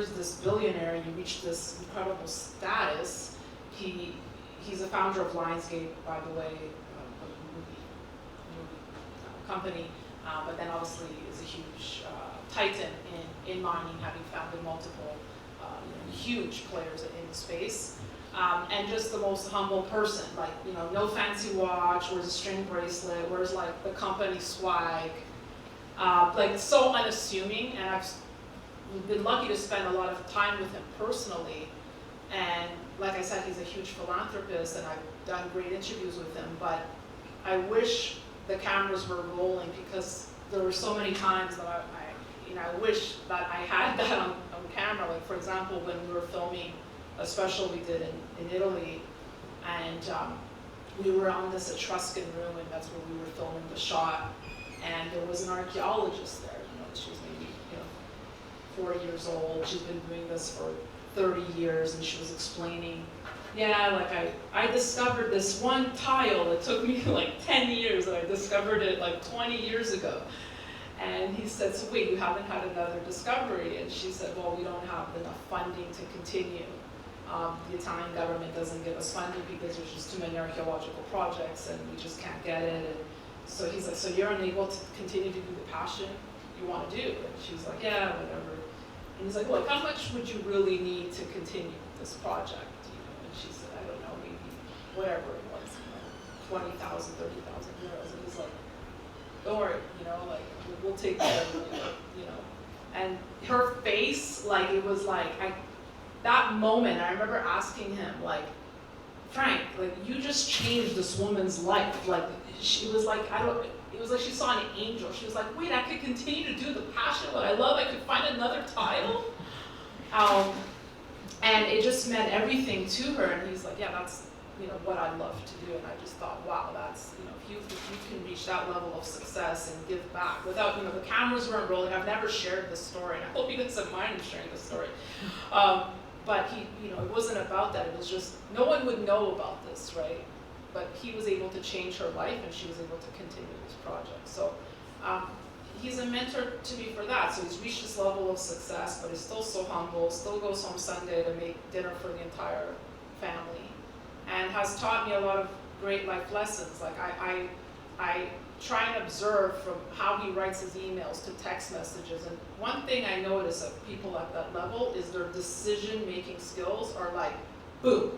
here's this billionaire, you reach this incredible status. He's a founder of Lionsgate, by the way, a movie company, but then obviously is a huge titan in mining, having founded multiple huge players in the space. And just the most humble person, like, no fancy watch, wears a string bracelet, wears like the company swag, like so unassuming. And I've been lucky to spend a lot of time with him personally. And like I said, he's a huge philanthropist, and I've done great interviews with him, but I wish the cameras were rolling, because there were so many times that I wish that I had that on camera. Like, for example, when we were filming a special we did in Italy, and we were on this Etruscan room, and that's where we were filming the shot, and there was an archaeologist there. She was maybe 4 years old. She's been doing this for 30 years, and she was explaining, like I discovered this one tile that took me like 10 years, and I discovered it like 20 years ago. And he said, so wait, you haven't had another discovery? And she said, well, we don't have enough funding to continue. The Italian government doesn't give us funding because there's just too many archaeological projects, and we just can't get it. And so he's like, so you're unable to continue to do the passion you want to do? And she's like, yeah, whatever. And he's like, well, how much would you really need to continue this project? And she said, I don't know, maybe whatever it was, 20,000, 30,000 euros. And he's like, don't worry, like, we'll take care of it, And her face, like, it was like, that moment, I remember asking him, like, Frank, like, you just changed this woman's life. Like, she was like, it was like she saw an angel. She was like, wait, I could continue to do the passion, what I love, I could find another tile. And it just meant everything to her. And he's like, yeah, that's, what I love to do. And I just thought, wow, that's, if you can reach that level of success and give back without, the cameras weren't rolling. I've never shared this story, and I hope he doesn't mind me sharing this story. But it wasn't about that. It was just, no one would know about this, right? But he was able to change her life, and she was able to continue this project. So he's a mentor to me for that. So he's reached this level of success, but he's still so humble, still goes home Sunday to make dinner for the entire family, and has taught me a lot of great life lessons. Like, I try and observe from how he writes his emails to text messages. And one thing I notice of people at that level is their decision-making skills are like, boom,